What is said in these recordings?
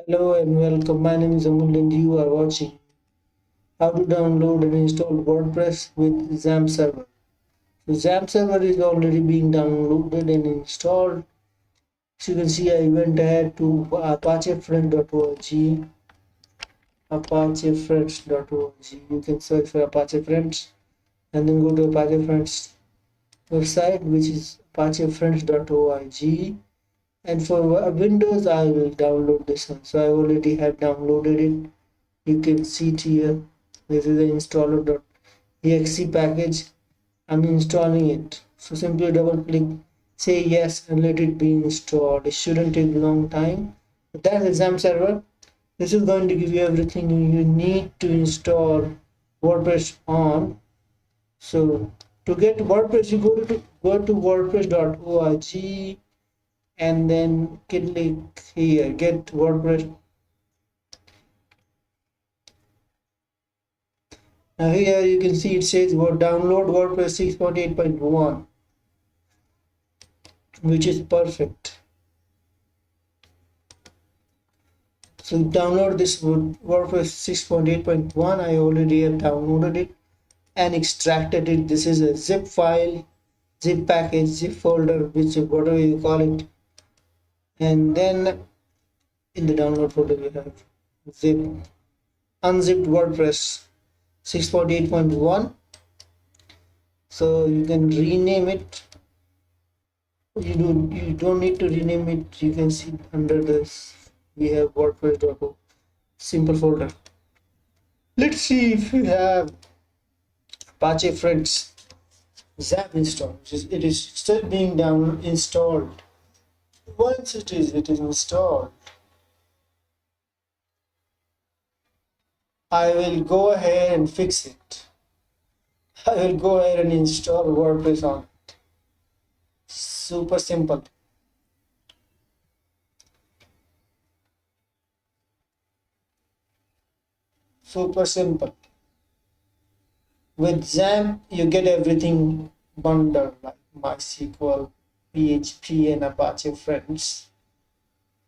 Hello and welcome. My name is Amul and you are watching how to download and install WordPress with XAMPP server. So XAMPP server is already being downloaded and installed. So you can see I went ahead to apachefriends.org, apachefriends.org. You can search for Apache Friends and then go to Apache Friends website, which is apachefriends.org. And for Windows, I will download this one. So I already have downloaded it. You can see it here. This is the installer.exe package. I'm installing it. So simply double click, say yes, and let it be installed. It shouldn't take a long time. But that's XAMPP server. This is going to give you everything you need to install WordPress on. So to get WordPress, you go to wordpress.org and then click here, get WordPress. Now here you can see it says download WordPress 6.8.1, which is perfect. So download this WordPress 6.8.1. I already have downloaded it and extracted it. This is a zip file, zip package, zip folder, which whatever you call it. And then in the download folder we have zip unzipped WordPress 6.8.1. So you can rename it. You don't need to rename it. You can see under this we have WordPress.org simple folder. Let's see if we have Apache Friends XAMPP installed. It is still being installed. Once it is installed, I will go ahead and fix it. I will go ahead and install WordPress on it. Super simple. Super simple. With XAMPP, you get everything bundled like MySQL, PHP, and Apache Friends.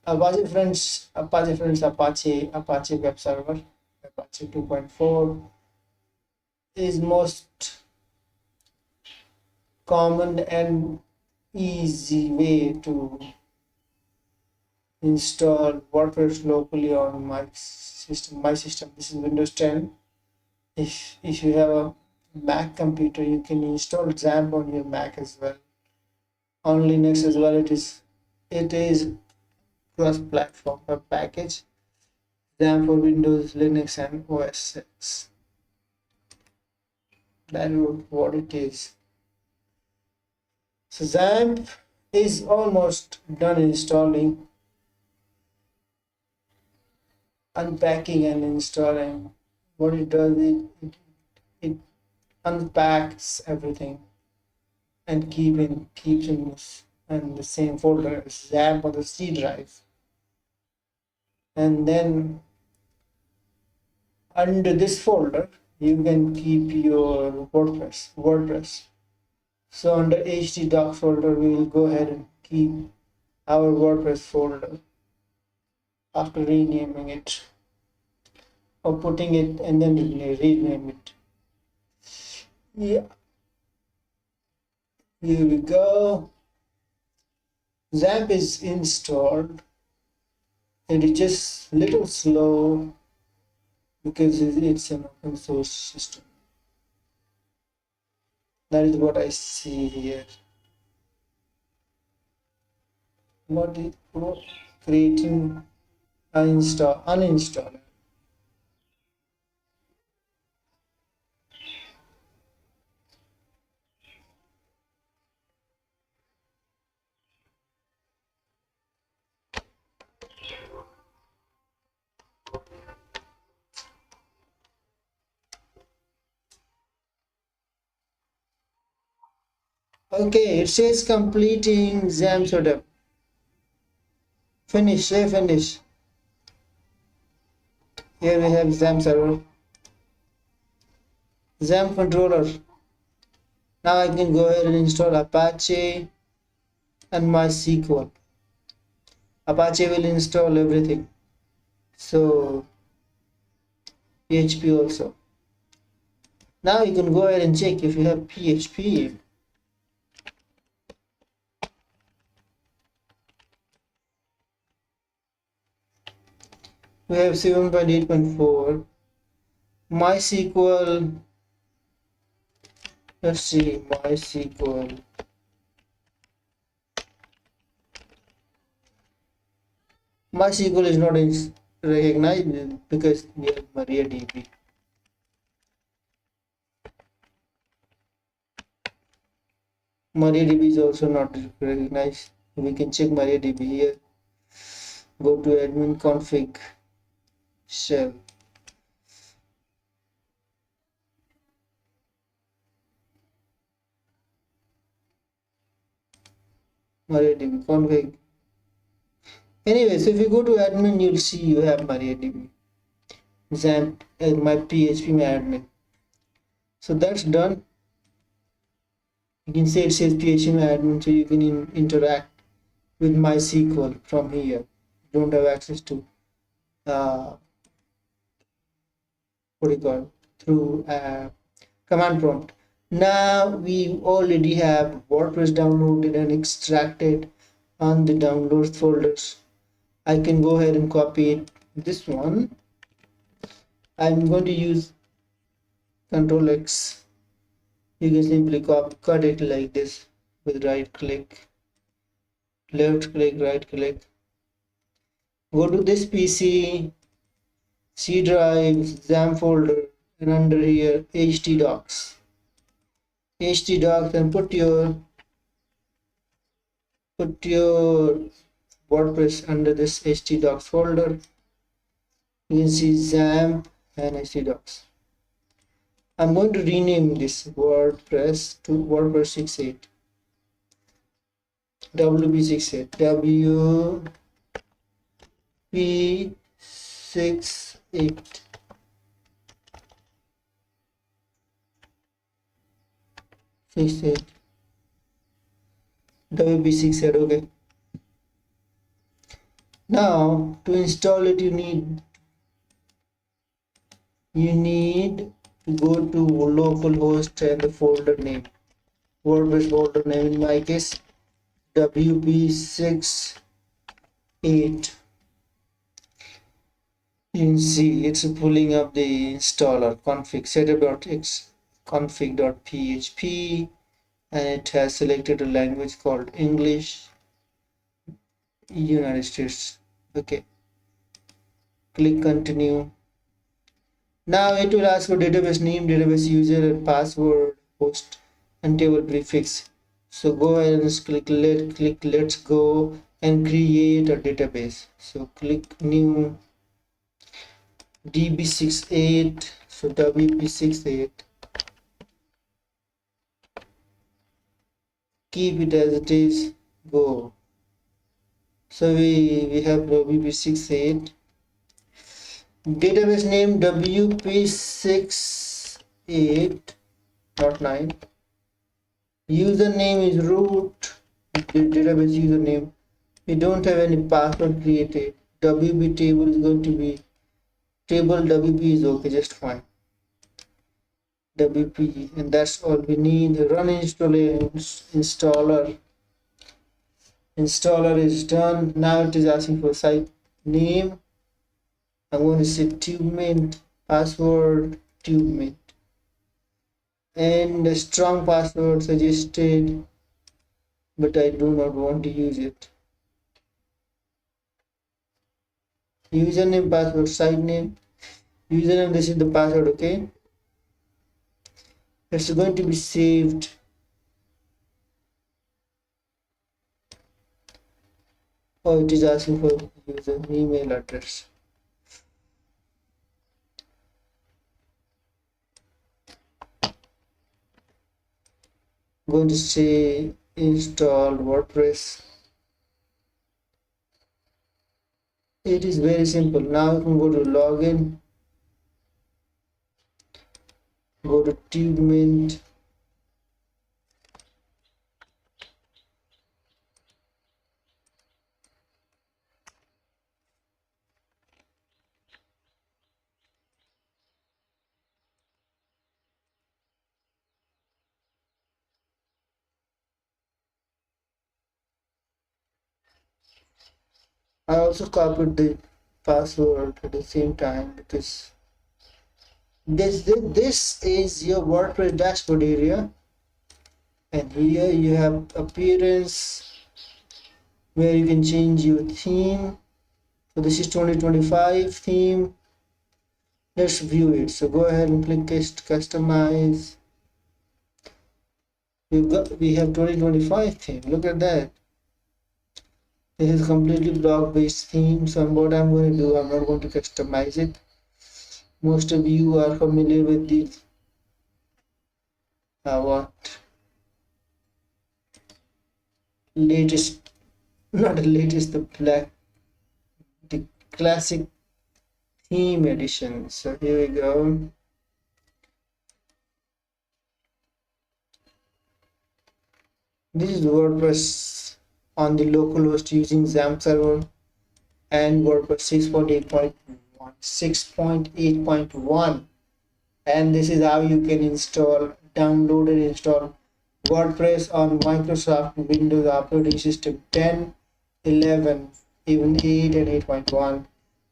Apache Friends, Apache Web Server, Apache 2.4 is most common and easy way to install WordPress locally on my system. This is Windows 10. If you have a Mac computer, you can install XAMPP on your Mac as well. On Linux as well, it is cross-platform package. XAMPP for Windows, Linux, and OS X. That is what it is. So XAMPP is almost done installing, unpacking, and installing. What it does, it unpacks everything and keeps in the same folder as XAMPP on the C drive. And then under this folder, you can keep your WordPress. So under htdoc folder, we will go ahead and keep our WordPress folder after renaming it or putting it and then rename it. Yeah, here we go. XAMPP is installed. It is just a little slow because it's an open source system. That is what I see here. Creating uninstall. Okay, it says completing XAMPP setup. Say finish. Here we have XAMPP server, XAMPP controller. Now I can go ahead and install Apache and MySQL. Apache will install everything. So PHP also. Now you can go ahead and check if you have PHP. We have 7.8.4 MySQL. Let's see, MySQL. MySQL is not recognized because we have mariadb. MariaDB is also not recognized. We can check MariaDB here. Go to admin config shell. MariaDB config. Anyway, so if you go to admin, you'll see you have MariaDB. XAMPP my PHP my admin. So that's done. You can say it says PHP my admin, so you can interact with MySQL from here. You don't have access to what do you call, through command prompt. Now we already have WordPress downloaded and extracted on the downloads folders. I can go ahead and copy it. This one I'm going to use Control X. You can simply cut it like this with right click, left click, right click. Go to this PC, C drive, XAMPP folder, and under here htdocs, and put your WordPress under this htdocs folder. You can see XAMPP and htdocs. I'm going to rename this WordPress to WordPress 68. WP68. WP68. WP68. Okay. Now to install it, you need to go to localhost and the folder name, WordPress folder name, in my case WP68. You can see it's pulling up the installer config setup.x config.php, and it has selected a language called English, United States. Okay, click continue. Now it will ask for database name, database user, and password, host, and table prefix. So go ahead and click let's go and create a database. So click new db68. So WP68. Keep it as it is. Go. So we have WP68. Database name WP68, not 9. Username is root, the database username. We don't have any password created. WP table is going to be table WP is okay, just fine. WP, and that's all we need. Run installer. Installer is done. Now it is asking for site name. I'm going to say TubeMint, password TubeMint, and a strong password suggested, but I do not want to use it. Username, password, site name, username, this is the password. Okay, it's going to be saved. Oh, it is asking for user email address. Going to say install WordPress. It is very simple. Now you can go to login, go to TubeMint, I also copied the password at the same time because this is your WordPress dashboard area, and here you have appearance where you can change your theme. So this is 2025 theme. Let's view it. So go ahead and click customize. We have 2025 theme. Look at that. This is completely block based theme. So what I'm going to do, I'm not going to customize it. Most of you are familiar with the what latest, not the latest, the classic theme edition. So here we go. This is WordPress on the local host using XAMPP server and WordPress 6.8.1, and this is how you can download and install WordPress on Microsoft Windows operating system 10, 11, even 8 and 8.1.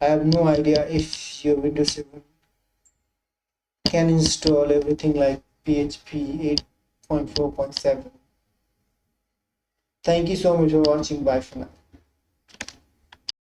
I have no idea if your Windows 7 can install everything like PHP 8.4.7. Thank you so much for watching. Bye for now.